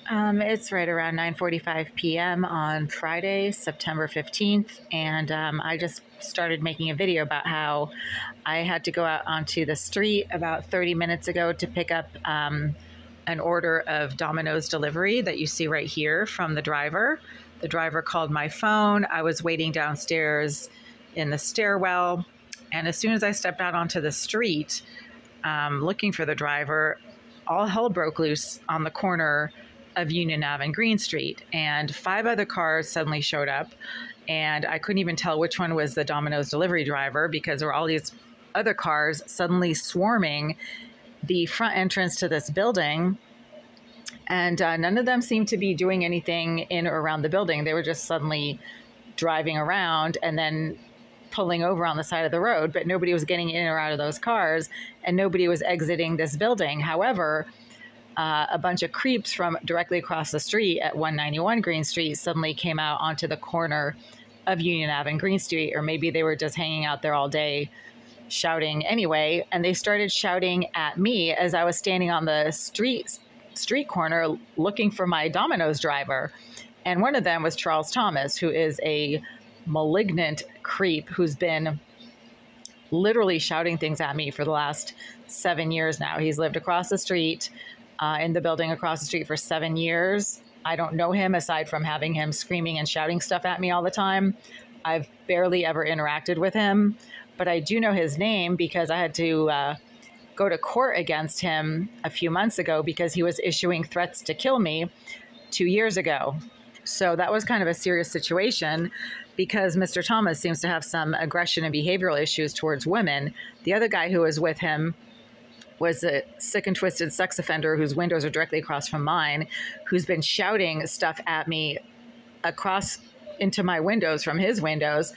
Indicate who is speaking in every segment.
Speaker 1: It's right around 9:45 p.m. on Friday, September 15th, and I just started making a video about how I had to go out onto the street about 30 minutes ago to pick up an order of Domino's delivery that you see right here from the driver. The driver called my phone. I was waiting downstairs in the stairwell, and as soon as I stepped out onto the street looking for the driver, all hell broke loose on the corner of Union Ave and Green Street, and 5 other cars suddenly showed up, and I couldn't even tell which one was the Domino's delivery driver because there were all these other cars suddenly swarming the front entrance to this building, and none of them seemed to be doing anything in or around the building. They were just suddenly driving around and then pulling over on the side of the road, but nobody was getting in or out of those cars, and nobody was exiting this building. However, a bunch of creeps from directly across the street at 191 Green Street suddenly came out onto the corner of Union Ave and Green Street, or maybe they were just hanging out there all day shouting anyway, and they started shouting at me as I was standing on the street corner looking for my Domino's driver. And one of them was C.Thomas, who is a malignant creep who's been literally shouting things at me for the last 7 years now. He's lived across the street in the building across the street for 7 years. I don't know him aside from having him screaming and shouting stuff at me all the time. I've barely ever interacted with him, but I do know his name because I had to go to court against him a few months ago because he was issuing threats to kill me 2 years ago. So that was kind of a serious situation because Mr. Thomas seems to have some aggression and behavioral issues towards women. The other guy who was with him was a sick and twisted sex offender whose windows are directly across from mine, who's been shouting stuff at me across into my windows from his windows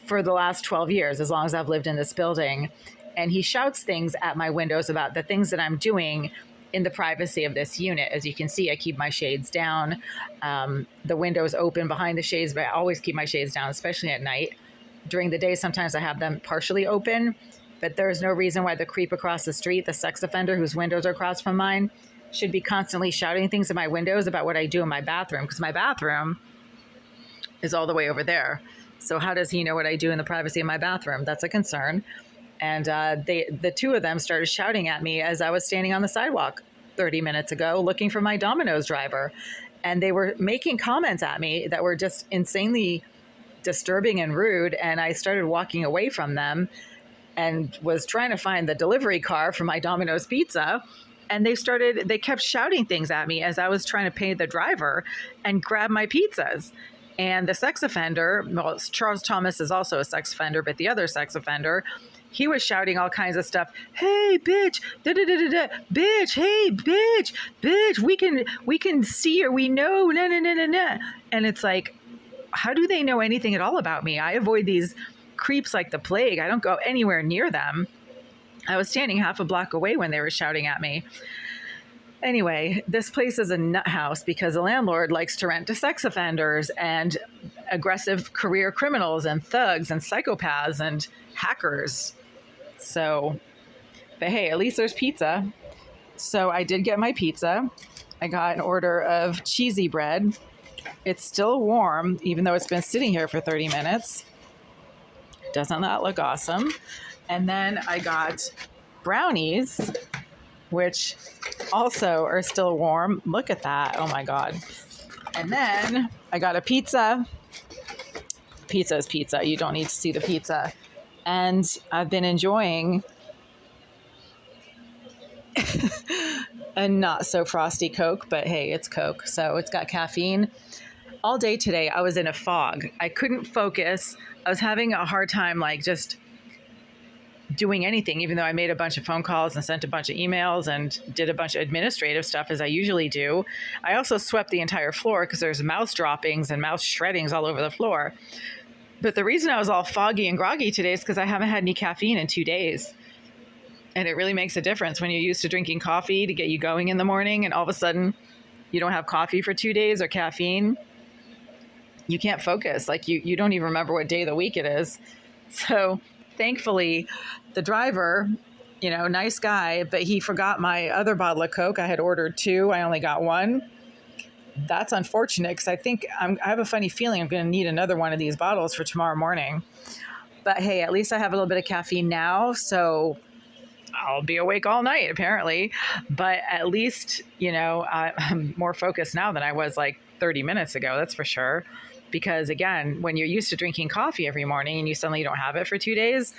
Speaker 1: for the last 12 years, as long as I've lived in this building. And he shouts things at my windows about the things that I'm doing in the privacy of this unit. As you can see, I keep my shades down. The windows open behind the shades, but I always keep my shades down, especially at night. During the day, sometimes I have them partially open, but there's no reason why the creep across the street, the sex offender whose windows are across from mine, should be constantly shouting things at my windows about what I do in my bathroom, because my bathroom is all the way over there. So how does he know what I do in the privacy of my bathroom? That's a concern. And the two of them started shouting at me as I was standing on the sidewalk 30 minutes ago looking for my Domino's driver. And they were making comments at me that were just insanely disturbing and rude. And I started walking away from them and was trying to find the delivery car for my Domino's pizza. And they kept shouting things at me as I was trying to pay the driver and grab my pizzas. And the sex offender, well, C.Thomas is also a sex offender, but the other sex offender, he was shouting all kinds of stuff. Hey, bitch, da da da da da, bitch, hey, bitch, we can see her, we know, na na na na na. And it's like, how do they know anything at all about me? I avoid these creeps like the plague. I don't go anywhere near them. I was standing half a block away when they were shouting at me. Anyway, this place is a nut house because the landlord likes to rent to sex offenders and aggressive career criminals and thugs and psychopaths and hackers. So, but hey, at least there's pizza. So I did get my pizza. I got an order of cheesy bread. It's still warm, even though it's been sitting here for 30 minutes. Doesn't that look awesome? And then I got brownies, which also are still warm. Look at that. Oh my God. And then I got a pizza. Pizza is pizza. You don't need to see the pizza. And I've been enjoying a not so frosty Coke, but hey, it's Coke. So it's got caffeine. All day today, I was in a fog. I couldn't focus. I was having a hard time, like just doing anything, even though I made a bunch of phone calls and sent a bunch of emails and did a bunch of administrative stuff as I usually do. I also swept the entire floor because there's mouse droppings and mouse shreddings all over the floor. But the reason I was all foggy and groggy today is because I haven't had any caffeine in 2 days. And it really makes a difference when you're used to drinking coffee to get you going in the morning and all of a sudden you don't have coffee for 2 days or caffeine. You can't focus. Like you don't even remember what day of the week it is. So thankfully, the driver, nice guy, but he forgot my other bottle of Coke. I had ordered 2. I only got 1. that's unfortunate because I think I have a funny feeling I'm going to need another one of these bottles for tomorrow morning. But hey, at least I have a little bit of caffeine now, so I'll be awake all night apparently. But at least, I'm more focused now than I was like 30 minutes ago, that's for sure. Because again, when you're used to drinking coffee every morning and you suddenly don't have it for 2 days,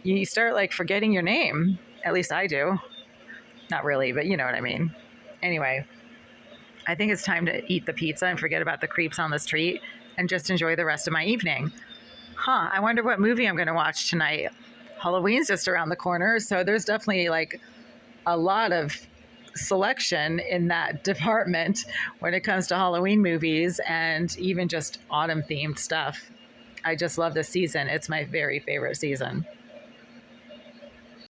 Speaker 1: you start like forgetting your name. At least I do. Not really, but you know what I mean. Anyway, I think it's time to eat the pizza and forget about the creeps on the street and just enjoy the rest of my evening. I wonder what movie I'm going to watch tonight. Halloween's just around the corner, so there's definitely like a lot of selection in that department when it comes to Halloween movies and even just autumn themed stuff. I just love this season. It's my very favorite season.